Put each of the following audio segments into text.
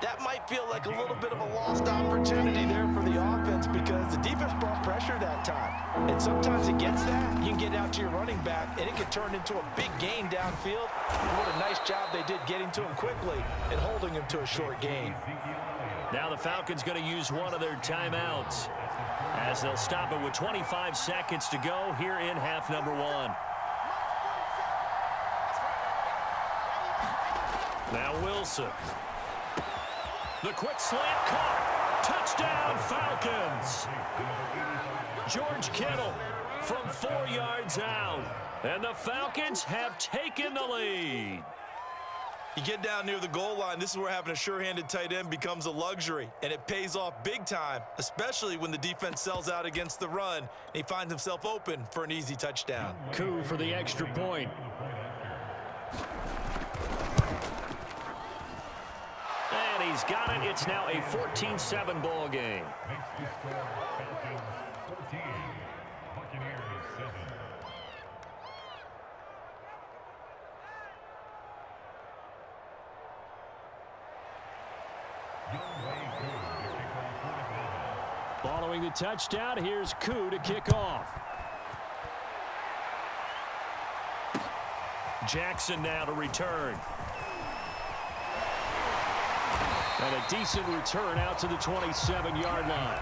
that might feel like a little bit of a lost opportunity there for the offense because the defense brought pressure that time. And sometimes against that, you can get out to your running back, and it can turn into a big gain downfield. What a nice job they did getting to him quickly and holding him to a short gain. Now the Falcons going to use one of their timeouts as they'll stop it with 25 seconds to go here in half number one. Now Wilson. The quick slant caught. Touchdown Falcons. George Kittle from 4 yards out. And the Falcons have taken the lead. You get down near the goal line, this is where having a sure-handed tight end becomes a luxury, and it pays off big time, especially when the defense sells out against the run, and he finds himself open for an easy touchdown. Coup for the extra point. And he's got it. It's now a 14-7 ball game. Following the touchdown, here's Koo to kick off. Jackson now to return. And a decent return out to the 27-yard line.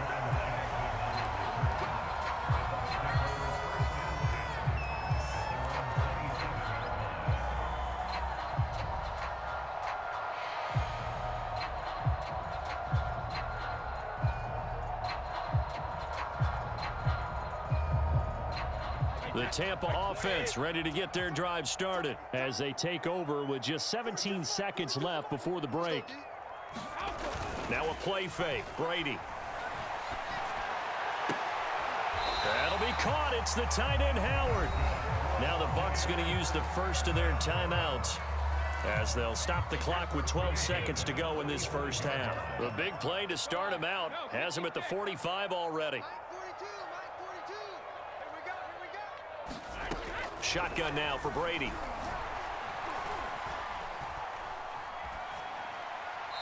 The Tampa offense ready to get their drive started as they take over with just 17 seconds left before the break. Now a play fake. Brady. That'll be caught. It's the tight end Howard. Now the Bucs going to use the first of their timeouts as they'll stop the clock with 12 seconds to go in this first half. The big play to start him out has him at the 45 already. Shotgun now for Brady.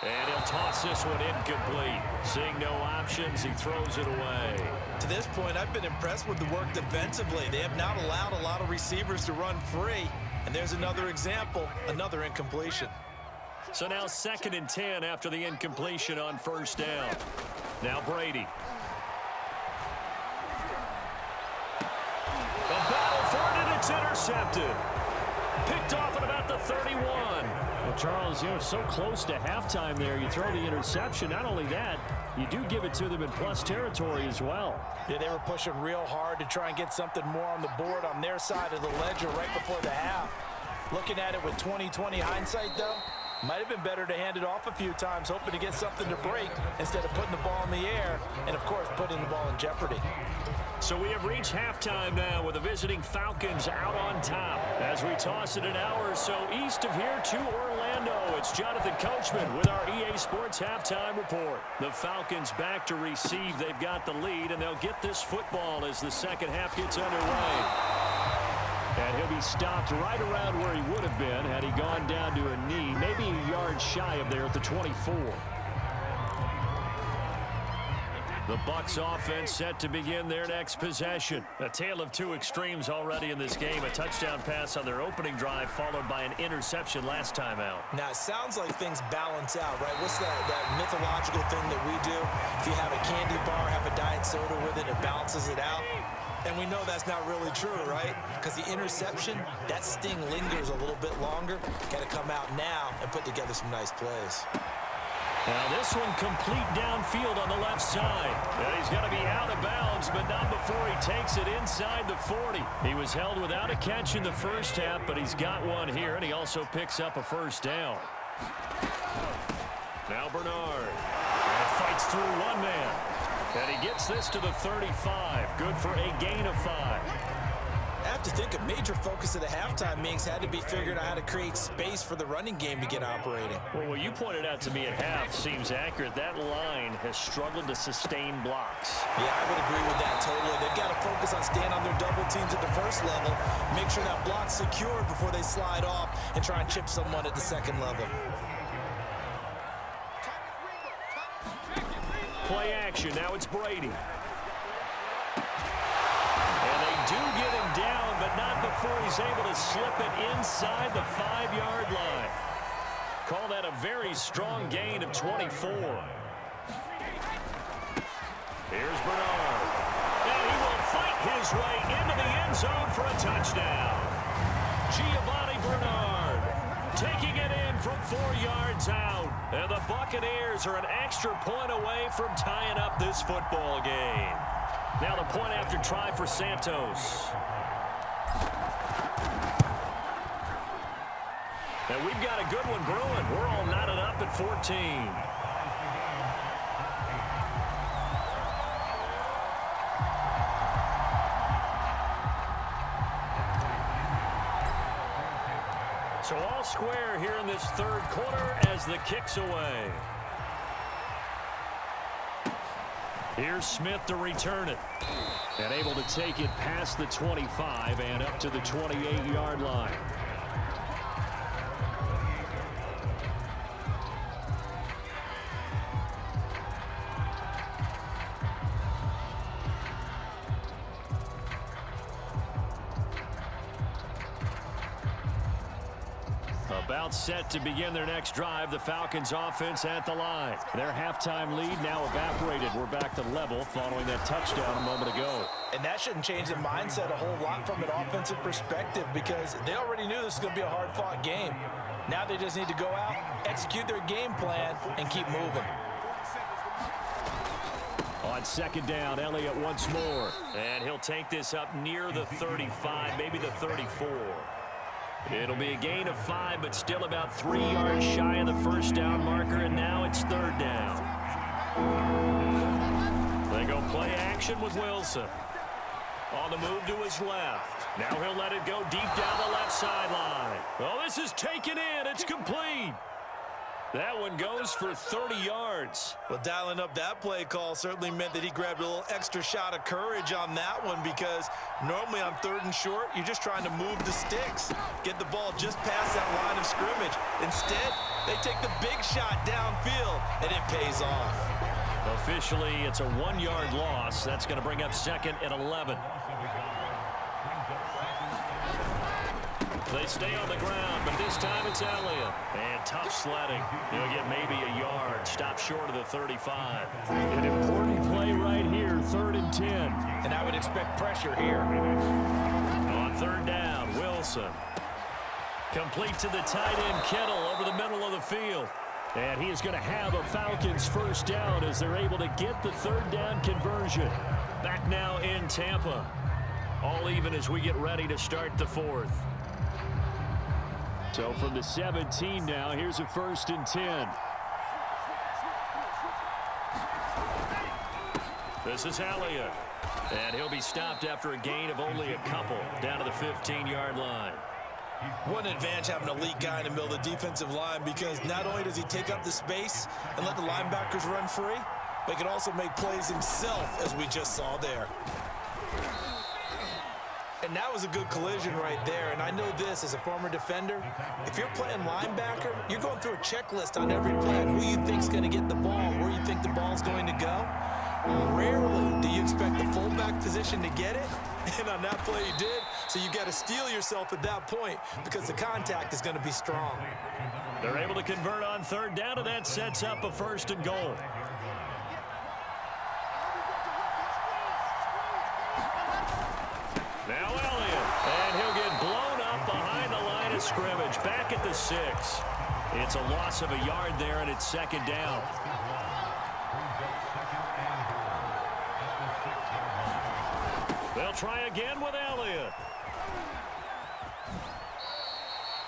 And he'll toss this one incomplete. Seeing no options, he throws it away. To this point, I've been impressed with the work defensively. They have not allowed a lot of receivers to run free. And there's another example, another incompletion. So now 2nd and 10 after the incompletion on first down. Now Brady. The battle for it, and it's intercepted. Picked off at about the 31. Well, Charles, you're so close to halftime there. You throw the interception. Not only that, you do give it to them in plus territory as well. Yeah, they were pushing real hard to try and get something more on the board on their side of the ledger right before the half. Looking at it with 20/20 hindsight, though, might have been better to hand it off a few times, hoping to get something to break instead of putting the ball in the air and, of course, putting the ball in jeopardy. So we have reached halftime now with the visiting Falcons out on top. As we toss it an hour or so east of here to Orlando, it's Jonathan Coachman with our EA Sports Halftime Report. The Falcons back to receive. They've got the lead, and they'll get this football as the second half gets underway. And he'll be stopped right around where he would have been had he gone down to a knee, maybe a yard shy of there at the 24. The Bucs offense set to begin their next possession. A tale of two extremes already in this game. A touchdown pass on their opening drive followed by an interception last time out. Now, it sounds like things balance out, right? What's that mythological thing that we do? If you have a candy bar, have a diet soda with it, it balances it out. And we know that's not really true, right? Because the interception, that sting lingers a little bit longer. Got to come out now and put together some nice plays. Now this one complete downfield on the left side. And he's got to be out of bounds, but not before he takes it inside the 40. He was held without a catch in the first half, but he's got one here, and he also picks up a first down. Now Bernard. And fights through one man. And he gets this to the 35. Good for a gain of 5. I have to think a major focus of the halftime meetings had to be figuring out how to create space for the running game to get operating. Well, what you pointed out to me at half seems accurate. That line has struggled to sustain blocks. Yeah, I would agree with that totally. They've got to focus on staying on their double teams at the first level, make sure that block's secured before they slide off and try and chip someone at the second level. play action. Now it's Brady. And they do get him down, but not before he's able to slip it inside the 5-yard line. Call that a very strong gain of 24. Here's Bernard. And he will fight his way into the end zone for a touchdown. Giovanni Bernard taking it in from 4 yards out. And the Buccaneers are an extra point away from tying up this football game. Now the point after try for Santos. And we've got a good one brewing. We're all knotted up at 14. So all square here in this third quarter as the kick's away. Here's Smith to return it. And able to take it past the 25 and up to the 28-yard line. About set to begin their next drive. The Falcons offense at the line. Their halftime lead now evaporated. We're back to level following that touchdown a moment ago. And that shouldn't change the mindset a whole lot from an offensive perspective because they already knew this was going to be a hard-fought game. Now they just need to go out, execute their game plan, and keep moving. On second down, Elliott once more. And he'll take this up near the 35, maybe the 34. It'll be a gain of 5, but still about 3 yards shy of the first down marker, and now it's third down. They go play action with Wilson. On the move to his left. Now he'll let it go deep down the left sideline. Oh, this is taken in. It's complete. That one goes for 30 yards. Well, dialing up that play call certainly meant that he grabbed a little extra shot of courage on that one because normally on third and short, you're just trying to move the sticks, get the ball just past that line of scrimmage. Instead, they take the big shot downfield, and it pays off. Officially, it's a 1-yard loss. That's going to bring up second and 11. They stay on the ground, but this time it's Elliott. And tough sledding. He'll get maybe a yard. Stop short of the 35. An important play right here, 3rd and 10. And I would expect pressure here. On third down, Wilson. Complete to the tight end, Kittle, over the middle of the field. And he is going to have a Falcons first down as they're able to get the third down conversion. Back now in Tampa. All even as we get ready to start the fourth. So from the 17 now, here's a 1st and 10. This is Elliott. And he'll be stopped after a gain of only a couple down to the 15-yard line. What an advantage having an elite guy in the middle of the defensive line because not only does he take up the space and let the linebackers run free, but he can also make plays himself, as we just saw there. And that was a good collision right there. And I know this as a former defender. If you're playing linebacker, you're going through a checklist on every play on who you think's going to get the ball, where you think the ball's going to go. Rarely do you expect the fullback position to get it. And on that play he did. So you got to steel yourself at that point because the contact is going to be strong. They're able to convert on third down, and that sets up a 1st and goal. Now Elliott, and he'll get blown up behind the line of scrimmage, back at the 6. It's a loss of a yard there, and it's second down. They'll try again with Elliott.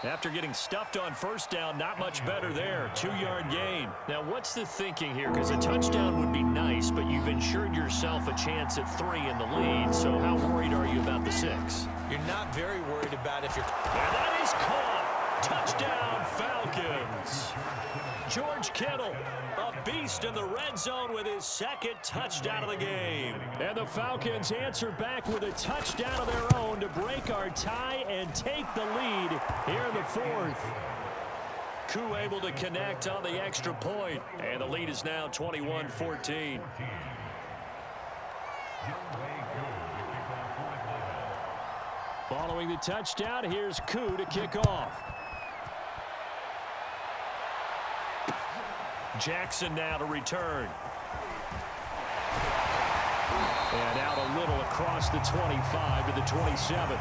After getting stuffed on first down, not much better there. 2-yard gain. Now, what's the thinking here? Because a touchdown would be nice, but you've ensured yourself a chance at 3 in the lead. So how worried are you about the 6? You're not very worried about if you're... And that is caught. Touchdown, Falcons. George Kittle, a beast in the red zone with his 2nd touchdown of the game. And the Falcons answer back with a touchdown of their own to break our tie and take the lead here in the 4th. Koo able to connect on the extra point, and the lead is now 21-14. Following the touchdown, here's Koo to kick off. Jackson now to return. And out a little across the 25 to the 27.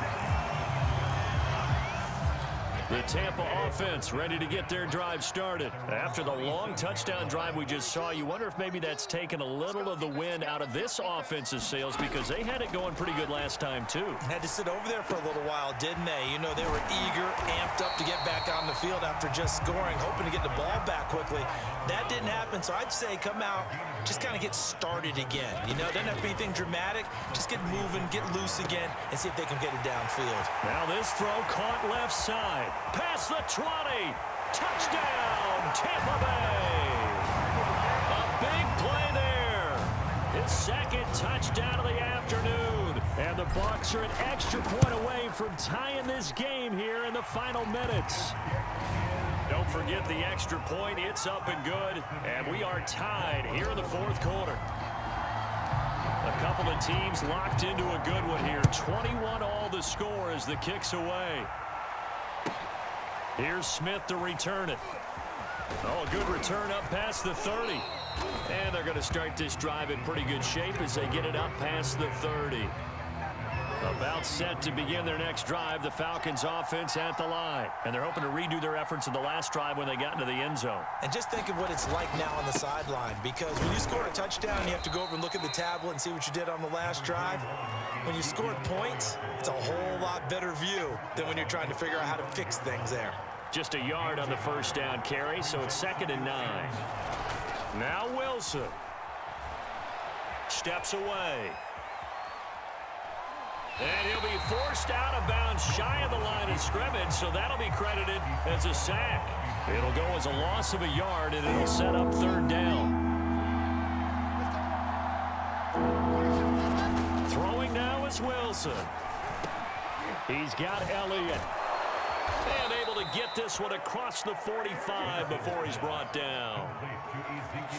The Tampa offense ready to get their drive started. After the long touchdown drive we just saw, you wonder if maybe that's taken a little of the wind out of this offense's sails, because they had it going pretty good last time too. Had to sit over there for a little while, didn't they? You know, they were eager, amped up to get back on the field after just scoring, hoping to get the ball back quickly. That didn't happen, so I'd say come out, just kind of get started again. You know, it doesn't have to be anything dramatic. Just get moving, get loose again, and see if they can get it downfield. Now this throw caught left side. Past the 20. Touchdown, Tampa Bay. A big play there. His second touchdown of the afternoon. And the Bucs are an extra point away from tying this game here in the final minutes. Don't forget the extra point. It's up and good. And we are tied here in the fourth quarter. A couple of teams locked into a good one here. 21 all the score as the kick's away. Here's Smith to return it. Oh, a good return up past the 30. And they're going to start this drive in pretty good shape as they get it up past the 30. About set to begin their next drive, the Falcons offense at the line. And they're hoping to redo their efforts in the last drive when they got into the end zone. And just think of what it's like now on the sideline, because when you score a touchdown, you have to go over and look at the tablet and see what you did on the last drive. When you scored points, it's a whole lot better view than when you're trying to figure out how to fix things there. Just a yard on the first down carry, so it's 2nd and 9. Now Wilson steps away. And he'll be forced out of bounds shy of the line of scrimmage, so that'll be credited as a sack. It'll go as a loss of a yard, and it'll set up 3rd down. Throwing now is Wilson. He's got Elliott. And able to get this one across the 45 before he's brought down.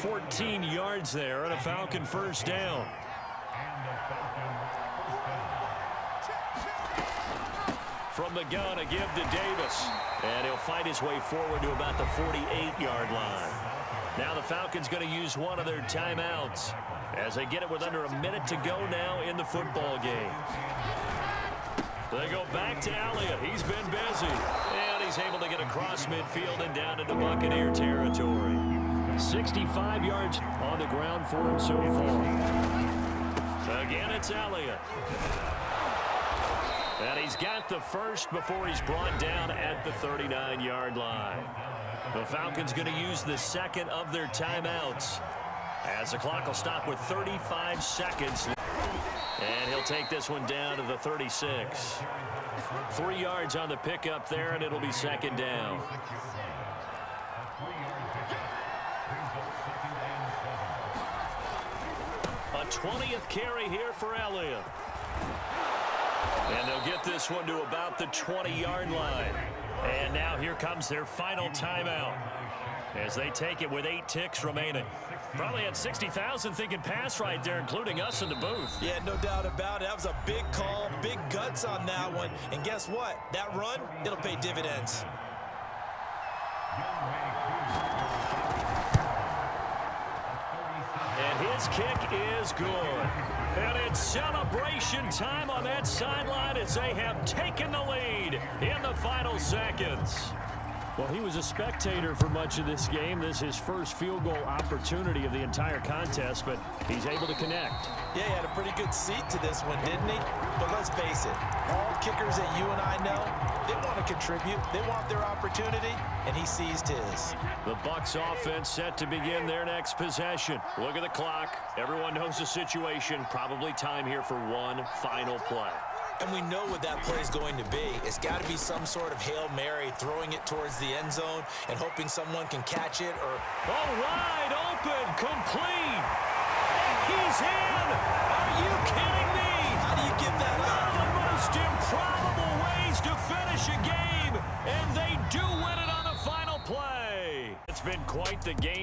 14 yards there and a Falcon first down. From the gun, a give to Davis. And he'll fight his way forward to about the 48-yard line. Now the Falcons going to use one of their timeouts as they get it with under a minute to go now in the football game. They go back to Elliott. He's been busy. And he's able to get across midfield and down into Buccaneer territory. 65 yards on the ground for him so far. Again, it's Elliott. And he's got the first before he's brought down at the 39-yard line. The Falcons going to use the second of their timeouts as the clock will stop with 35 seconds. And he'll take this one down to the 36. 3 yards on the pickup there, and it'll be 2nd down. A 20th carry here for Elliott. And they'll get this one to about the 20-yard line. And now here comes their final timeout as they take it with 8 ticks remaining. Probably had 60,000 thinking pass right there, including us in the booth. Yeah, no doubt about it. That was a big call, big guts on that one. And guess what? That run, it'll pay dividends. And his kick is good. And it's celebration time on that sideline as they have taken the lead in the final seconds. Well, he was a spectator for much of this game. This is his first field goal opportunity of the entire contest, but he's able to connect. Yeah, he had a pretty good seat to this one, didn't he? But let's face it, all kickers that you and I know, they want to contribute. They want their opportunity, and he seized his. The Bucs offense set to begin their next possession. Look at the clock. Everyone knows the situation. Probably time here for one final play. And we know what that play is going to be. It's got to be some sort of Hail Mary, throwing it towards the end zone and hoping someone can catch it. Or oh, wide open, complete. And he's in. Are you kidding me? How do you give that up? One of the most improbable ways to finish a game, and they do win it on the final play. It's been quite the game.